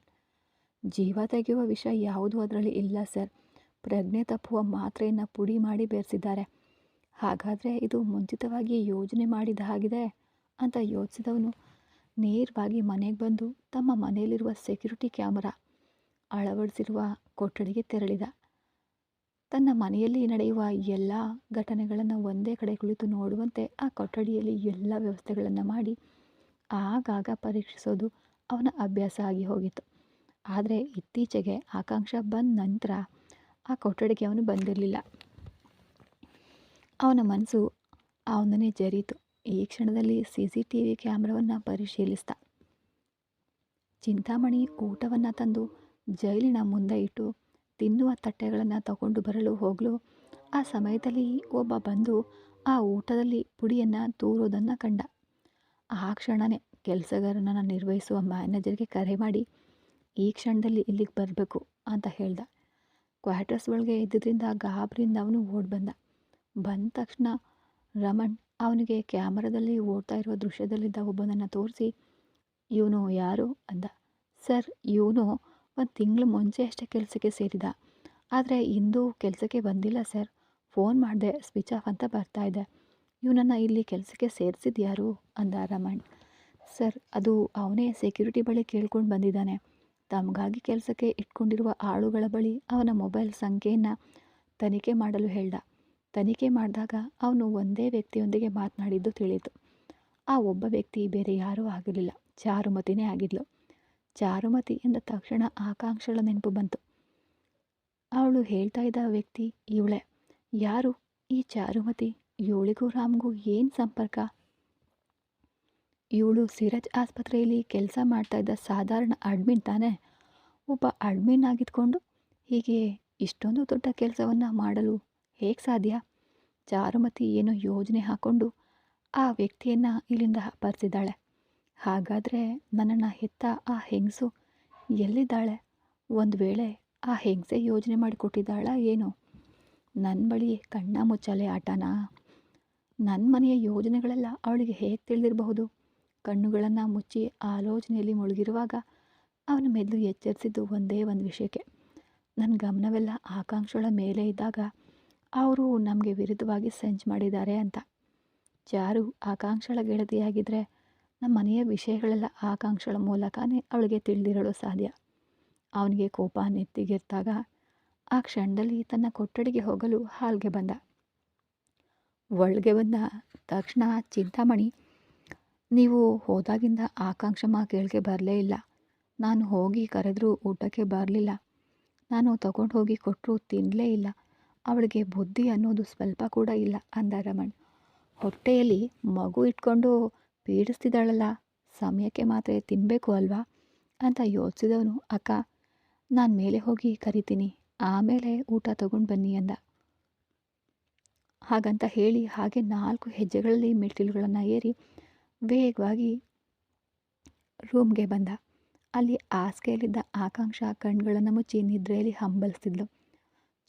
ಜೀವ ತೆಗೆಯುವ ವಿಷಯ ಯಾವುದೂ ಅದರಲ್ಲಿ ಇಲ್ಲ ಸರ್. ಪ್ರಜ್ಞೆ ತಪ್ಪುವ ಮಾತ್ರೆಯನ್ನು ಪುಡಿ ಮಾಡಿ ಬೆರೆಸಿದ್ದಾರೆ. ಹಾಗಾದರೆ ಇದು ಮುಂಚಿತವಾಗಿ ಯೋಜನೆ ಮಾಡಿದ ಹಾಗಿದೆ ಅಂತ ಯೋಚಿಸಿದವನು ನೇರವಾಗಿ ಮನೆಗೆ ಬಂದು ತಮ್ಮ ಮನೆಯಲ್ಲಿರುವ ಸೆಕ್ಯೂರಿಟಿ ಕ್ಯಾಮರಾ ಅಳವಡಿಸಿರುವ ಕೊಠಡಿಗೆ ತೆರಳಿದ. ತನ್ನ ಮನೆಯಲ್ಲಿ ನಡೆಯುವ ಎಲ್ಲ ಘಟನೆಗಳನ್ನು ಒಂದೇ ಕಡೆ ಕುಳಿತು ನೋಡುವಂತೆ ಆ ಕೊಠಡಿಯಲ್ಲಿ ಎಲ್ಲ ವ್ಯವಸ್ಥೆಗಳನ್ನು ಮಾಡಿ ಆಗಾಗ ಪರೀಕ್ಷಿಸೋದು ಅವನ ಅಭ್ಯಾಸ ಆಗಿ ಹೋಗಿತ್ತು. ಆದರೆ ಇತ್ತೀಚೆಗೆ ಆಕಾಂಕ್ಷ ಬಂದ ನಂತರ ಆ ಕೊಠಡಿಗೆ ಅವನು ಬಂದಿರಲಿಲ್ಲ. ಅವನ ಮನಸ್ಸು ಅವನನ್ನೇ ಜರೀತು. ಈ ಕ್ಷಣದಲ್ಲಿ CCTV ಕ್ಯಾಮ್ರಾವನ್ನು ಪರಿಶೀಲಿಸಿದ. ಚಿಂತಾಮಣಿ ಊಟವನ್ನು ತಂದು ಜೈಲಿನ ಮುಂದೆ ಇಟ್ಟು ತಿನ್ನುವ ತಟ್ಟೆಗಳನ್ನು ತಗೊಂಡು ಬರಲು ಹೋಗಲು ಆ ಸಮಯದಲ್ಲಿ ಒಬ್ಬ ಬಂದು ಆ ಊಟದಲ್ಲಿ ಪುಡಿಯನ್ನು ತೂರೋದನ್ನು ಕಂಡ. ಆ ಕ್ಷಣವೇ ಕೆಲಸಗಾರನನ್ನು ನಿರ್ವಹಿಸುವ ಮ್ಯಾನೇಜರ್ಗೆ ಕರೆ ಮಾಡಿ ಈ ಕ್ಷಣದಲ್ಲಿ ಇಲ್ಲಿಗೆ ಬರಬೇಕು ಅಂತ ಹೇಳ್ದ. ಕ್ವಾರ್ಟರ್ಸ್ ಒಳಗೆ ಇದ್ದಿದ್ದರಿಂದ ಗಾಬರಿಯಿಂದ ಅವನು ಓಡಿ ಬಂದ ತಕ್ಷಣ ರಮಣ್ ಅವನಿಗೆ ಕ್ಯಾಮರಾದಲ್ಲಿ ಓಡ್ತಾ ಇರುವ ದೃಶ್ಯದಲ್ಲಿದ್ದ ಒಬ್ಬನನ್ನು ತೋರಿಸಿ, ಇವನು ಯಾರು ಅಂದ. ಸರ್, ಇವನು 1 ತಿಂಗಳು ಮುಂಚೆ ಅಷ್ಟೇ ಕೆಲಸಕ್ಕೆ ಸೇರಿದ, ಆದರೆ ಇಂದು ಕೆಲಸಕ್ಕೆ ಬಂದಿಲ್ಲ ಸರ್. ಫೋನ್ ಮಾಡಿದೆ, ಸ್ವಿಚ್ ಆಫ್ ಅಂತ ಬರ್ತಾ ಇದೆ. ಇವನನ್ನು ಇಲ್ಲಿ ಕೆಲಸಕ್ಕೆ ಸೇರಿಸಿದ್ಯಾರು ಅಂದ ರಮಣ್. ಸರ್, ಅದು ಅವನೇ ಸೆಕ್ಯೂರಿಟಿ ಬಳಿ ಕೇಳ್ಕೊಂಡು ಬಂದಿದ್ದಾನೆ. ತಮಗಾಗಿ ಕೆಲಸಕ್ಕೆ ಇಟ್ಕೊಂಡಿರುವ ಆಳುಗಳ ಬಳಿ ಅವನ ಮೊಬೈಲ್ ಸಂಖ್ಯೆಯನ್ನು ತನಿಖೆ ಮಾಡಲು ಹೇಳ್ದ. ತನಿಖೆ ಮಾಡಿದಾಗ ಅವನು ಒಂದೇ ವ್ಯಕ್ತಿಯೊಂದಿಗೆ ಮಾತನಾಡಿದ್ದು ತಿಳಿಯಿತು. ಆ ಒಬ್ಬ ವ್ಯಕ್ತಿ ಬೇರೆ ಯಾರೂ ಆಗಿರಲಿಲ್ಲ, ಚಾರುಮತಿನೇ ಆಗಿದ್ಲು. ಚಾರುಮತಿ ಎಂದ ತಕ್ಷಣ ಆಕಾಂಕ್ಷಳ ನೆನಪು ಬಂತು. ಅವಳು ಹೇಳ್ತಾ ಇದ್ದ ವ್ಯಕ್ತಿ ಇವಳೇ. ಯಾರು ಈ ಚಾರುಮತಿ? ಇವಳಿಗೂ ರಾಮ್ಗೂ ಏನು ಸಂಪರ್ಕ? ಇವಳು ಸಿರಜ್ ಆಸ್ಪತ್ರೆಯಲ್ಲಿ ಕೆಲಸ ಮಾಡ್ತಾ ಇದ್ದ ಸಾಧಾರಣ ಅಡ್ಮಿನ್ ತಾನೇ? ಒಬ್ಬ ಅಡ್ಮಿನ್ ಆಗಿದ್ಕೊಂಡು ಹೀಗೆ ಇಷ್ಟೊಂದು ದೊಡ್ಡ ಕೆಲಸವನ್ನು ಮಾಡಲು ಹೇಗೆ ಸಾಧ್ಯ? ಚಾರುಮತಿ ಏನೋ ಯೋಜನೆ ಹಾಕ್ಕೊಂಡು ಆ ವ್ಯಕ್ತಿಯನ್ನು ಇಲ್ಲಿಂದ ಅಪಹರಿಸಿದ್ದಾಳೆ. ಹಾಗಾದರೆ ನನ್ನನ್ನು ಹೆತ್ತ ಆ ಹೆಂಗಸು ಎಲ್ಲಿದ್ದಾಳೆ? ಒಂದು ವೇಳೆ ಆ ಹೆಂಗಸೇ ಯೋಜನೆ ಮಾಡಿಕೊಟ್ಟಿದ್ದಾಳ ಏನು? ನನ್ನ ಬಳಿ ಕಣ್ಣ ಮುಚ್ಚಾಲೆ ಆಟನಾ? ನನ್ನ ಮನೆಯ ಯೋಜನೆಗಳೆಲ್ಲ ಅವಳಿಗೆ ಹೇಗೆ ತಿಳಿದಿರಬಹುದು? ಕಣ್ಣುಗಳನ್ನು ಮುಚ್ಚಿ ಆಲೋಚನೆಯಲ್ಲಿ ಮುಳುಗಿರುವಾಗ ಅವನ ಮೆದುಳು ಎಚ್ಚರಿಸಿದ್ದು ಒಂದೇ ಒಂದು ವಿಷಯಕ್ಕೆ. ನನ್ನ ಗಮನವೆಲ್ಲ ಆಕಾಂಕ್ಷಳ ಮೇಲೆ ಇದ್ದಾಗ ಅವರು ನಮಗೆ ವಿರುದ್ಧವಾಗಿ ಸಂಚು ಮಾಡಿದ್ದಾರೆ ಅಂತ. ಚಾರು ಆಕಾಂಕ್ಷಳ ಗೆಳತಿಯಾಗಿದ್ದರೆ ನಮ್ಮ ಮನೆಯ ವಿಷಯಗಳೆಲ್ಲ ಆಕಾಂಕ್ಷಳ ಮೂಲಕನೇ ಅವಳಿಗೆ ತಿಳಿದಿರಲು ಸಾಧ್ಯ. ಅವನಿಗೆ ಕೋಪ ನೆತ್ತಿಗೆರ್ತಾಗ ಆ ಕ್ಷಣದಲ್ಲಿ ತನ್ನ ಕೊಠಡಿಗೆ ಹೋಗಲು ಹಾಲ್ಗೆ ಬಂದ. ಒಳಗೆ ಬಂದ ತಕ್ಷಣ ಚಿಂತಾಮಣಿ, ನೀವು ಹೋದಾಗಿಂದ ಆಕಾಂಕ್ಷಮ್ಮ ಕೇಳಿಗೆ ಬರಲೇ ಇಲ್ಲ. ನಾನು ಹೋಗಿ ಕರೆದರೂ ಊಟಕ್ಕೆ ಬರಲಿಲ್ಲ. ನಾನು ತಗೊಂಡು ಹೋಗಿ ಕೊಟ್ಟರು ತಿನ್ನಲೇ ಇಲ್ಲ. ಅವಳಿಗೆ ಬುದ್ಧಿ ಅನ್ನೋದು ಸ್ವಲ್ಪ ಕೂಡ ಇಲ್ಲ ಅಂದ ರಮಣ್. ಹೊಟ್ಟೆಯಲ್ಲಿ ಮಗು ಇಟ್ಕೊಂಡು ಪೀಡಿಸ್ತಿದ್ದಾಳಲ್ಲ, ಸಮಯಕ್ಕೆ ಮಾತ್ರ ತಿನ್ನಬೇಕು ಅಲ್ವಾ ಅಂತ ಯೋಚಿಸಿದವನು, ಅಕ್ಕ, ನಾನು ಮೇಲೆ ಹೋಗಿ ಕರಿತೀನಿ, ಆಮೇಲೆ ಊಟ ತಗೊಂಡು ಬನ್ನಿ ಅಂದ. ಹಾಗಂತ ಹೇಳಿ ಹಾಗೆ 4 ಹೆಜ್ಜೆಗಳಲ್ಲಿ ಮೆಟ್ಟಿಲುಗಳನ್ನು ಏರಿ ವೇಗವಾಗಿ ರೂಮ್ಗೆ ಬಂದ. ಅಲ್ಲಿ ಹಾಸಿಗೆಯಲ್ಲಿದ್ದ ಆಕಾಂಕ್ಷ ಕಣ್ಗಳನ್ನು ಮುಚ್ಚಿ ನಿದ್ರೆಯಲ್ಲಿ ಹಂಬಲಿಸ್ತಿದ್ಲು.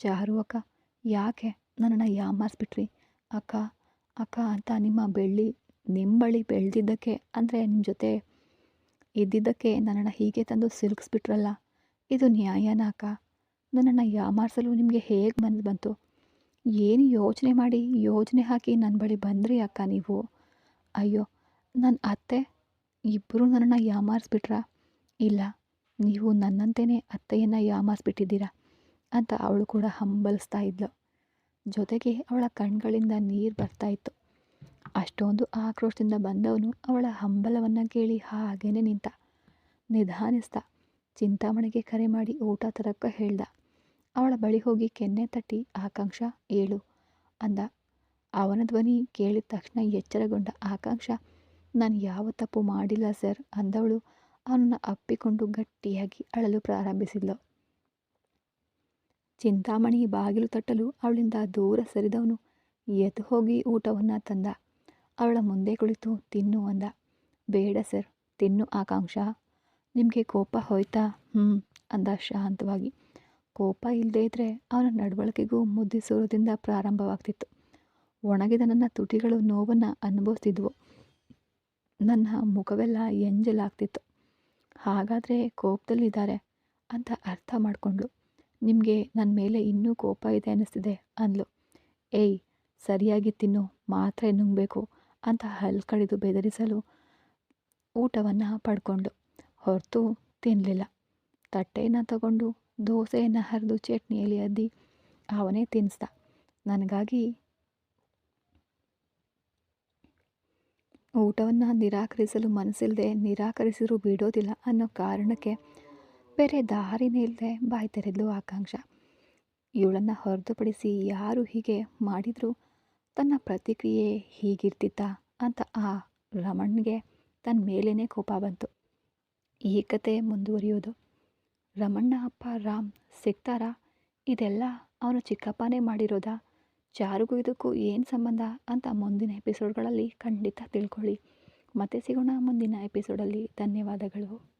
ಚಾರು ಅಕ್ಕ, ಯಾಕೆ ನನ್ನನ್ನು ಯಾಮಾರಿಸ್ಬಿಟ್ರಿ? ಅಕ್ಕ ಅಕ್ಕ ಅಂತ ನಿಮ್ಮ ಬಳಿ ಬೆಳೆದಿದ್ದಕ್ಕೆ, ಅಂದರೆ ನಿಮ್ಮ ಜೊತೆ ಇದ್ದಿದ್ದಕ್ಕೆ ನನ್ನನ್ನು ಹೀಗೆ ತಂದು ಸಿಲುಕಿಸ್ಬಿಟ್ರಲ್ಲ, ಇದು ನ್ಯಾಯನ ಅಕ್ಕ? ನನ್ನನ್ನು ಯಾಮಾರಿಸಲು ನಿಮಗೆ ಹೇಗೆ ಮನಸ್ಸು ಬಂತು? ಏನು ಯೋಜನೆ ಹಾಕಿ ನನ್ನ ಬಳಿ ಬಂದ್ರಿ ಅಕ್ಕ ನೀವು? ಅಯ್ಯೋ, ನನ್ನ ಅತ್ತೆ ಇಬ್ಬರೂ ನನ್ನನ್ನು ಯಾಮಾರಿಸ್ಬಿಟ್ರಾ? ಇಲ್ಲ, ನೀವು ನನ್ನಂತೆಯೇ ಅತ್ತೆಯನ್ನು ಯಾಮಾರಿಸ್ಬಿಟ್ಟಿದ್ದೀರಾ ಅಂತ ಅವಳು ಕೂಡ ಹಂಬಲಿಸ್ತಾ ಇದ್ಲು. ಜೊತೆಗೆ ಅವಳ ಕಣ್ಗಳಿಂದ ನೀರು ಬರ್ತಾ ಇತ್ತು. ಅಷ್ಟೊಂದು ಆಕ್ರೋಶದಿಂದ ಬಂದವನು ಅವಳ ಹಂಬಲವನ್ನು ಕೇಳಿ ಹಾಗೇನೆ ನಿಂತ. ನಿಧಾನಿಸ್ದ. ಚಿಂತಾಮಣಿಗೆ ಕರೆ ಮಾಡಿ ಊಟ ತರಕ್ಕೆ ಹೇಳ್ದ. ಅವಳ ಬಳಿ ಹೋಗಿ ಕೆನ್ನೆ ತಟ್ಟಿ ಆಕಾಂಕ್ಷ ಏಳು ಅಂದ. ಅವನ ಧ್ವನಿ ಕೇಳಿದ ತಕ್ಷಣ ಎಚ್ಚರಗೊಂಡ ಆಕಾಂಕ್ಷ, ನಾನು ಯಾವ ತಪ್ಪು ಮಾಡಿಲ್ಲ ಸರ್ ಅಂದವಳು ಅವನನ್ನು ಅಪ್ಪಿಕೊಂಡು ಗಟ್ಟಿಯಾಗಿ ಅಳಲು ಪ್ರಾರಂಭಿಸಿದ್ಲು. ಚಿಂತಾಮಣಿ ಬಾಗಿಲು ತಟ್ಟಲು ಅವಳಿಂದ ದೂರ ಸರಿದವನು ಎದ್ದು ಹೋಗಿ ಊಟವನ್ನು ತಂದ. ಅವಳ ಮುಂದೆ ಕುಳಿತು ತಿನ್ನು ಅಂದ. ಬೇಡ ಸರ್, ತಿನ್ನು ಆಕಾಂಕ್ಷ. ನಿಮಗೆ ಕೋಪ ಹೋಯ್ತಾ? ಅಂದ ಶಾಂತವಾಗಿ. ಕೋಪ ಇಲ್ಲದೇ ಇದ್ದರೆ ಅವನ ನಡವಳಿಕೆಗೂ ಮುದ್ದಿಸೋರದಿಂದ ಪ್ರಾರಂಭವಾಗ್ತಿತ್ತು. ಒಣಗಿದ ನನ್ನ ತುಟಿಗಳು ನೋವನ್ನು ಅನುಭವಿಸ್ತಿದ್ವು. ನನ್ನ ಮುಖವೆಲ್ಲ ಎಂಜಲಾಗ್ತಿತ್ತು. ಹಾಗಾದರೆ ಕೋಪದಲ್ಲಿದ್ದಾರೆ ಅಂತ ಅರ್ಥ ಮಾಡಿಕೊಂಡ್ಳು. ನಿಮಗೆ ನನ್ನ ಮೇಲೆ ಇನ್ನೂ ಕೋಪ ಇದೆ ಅನ್ನಿಸ್ತಿದೆ ಅಂದ್ಲು. ಏಯ್, ಸರಿಯಾಗಿ ತಿನ್ನು, ಮಾತ್ರೆ ನುಂಗಬೇಕು ಅಂತ ಹಲ್ಲು ಕಡಿದು ಬೆದರಿಸಲು ಊಟವನ್ನು ಪಡ್ಕೊಂಡ್ಳು. ಹೊರತು ತಿನ್ನಲಿಲ್ಲ. ತಟ್ಟೆಯನ್ನು ತಗೊಂಡು ದೋಸೆಯನ್ನು ಹರಿದು ಚಟ್ನಿಯಲ್ಲಿ ಅದ್ದಿ ಅವನೇ ತಿನ್ನಿಸ್ದ. ನನಗಾಗಿ ಊಟವನ್ನು ನಿರಾಕರಿಸಲು ಮನಸ್ಸಿಲ್ಲದೆ ನಿರಾಕರಿಸಿದರೂ ಬಿಡೋದಿಲ್ಲ ಅನ್ನೋ ಕಾರಣಕ್ಕೆ ಬೇರೆ ದಾರಿನೇ ಇಲ್ಲದೆ ಬಾಯಿ ತೆರೆದ್ಲು ಆಕಾಂಕ್ಷ. ಇವಳನ್ನು ಹೊರತುಪಡಿಸಿ ಯಾರು ಹೀಗೆ ಮಾಡಿದರೂ ತನ್ನ ಪ್ರತಿಕ್ರಿಯೆ ಹೀಗಿರ್ತಿತ್ತ ಅಂತ ಆ ರಮಣ್ಗೆ ತನ್ನ ಮೇಲೇ ಕೋಪ ಬಂತು. ಈ ಕತೆ ಮುಂದುವರಿಯೋದು. ರಮಣ್ಣ ಅಪ್ಪ ರಾಮ್ ಸಿಗ್ತಾರಾ? ಇದೆಲ್ಲ ಅವನು ಚಿಕ್ಕಪ್ಪನೇ ಮಾಡಿರೋದಾ? ಚಾರುಗೂ ಇದಕ್ಕೂ ಏನು ಸಂಬಂಧ ಅಂತ ಮುಂದಿನ ಎಪಿಸೋಡ್ಗಳಲ್ಲಿ ಖಂಡಿತ ತಿಳ್ಕೊಳ್ಳಿ. ಮತ್ತೆ ಸಿಗೋಣ ಮುಂದಿನ ಎಪಿಸೋಡಲ್ಲಿ. ಧನ್ಯವಾದಗಳು.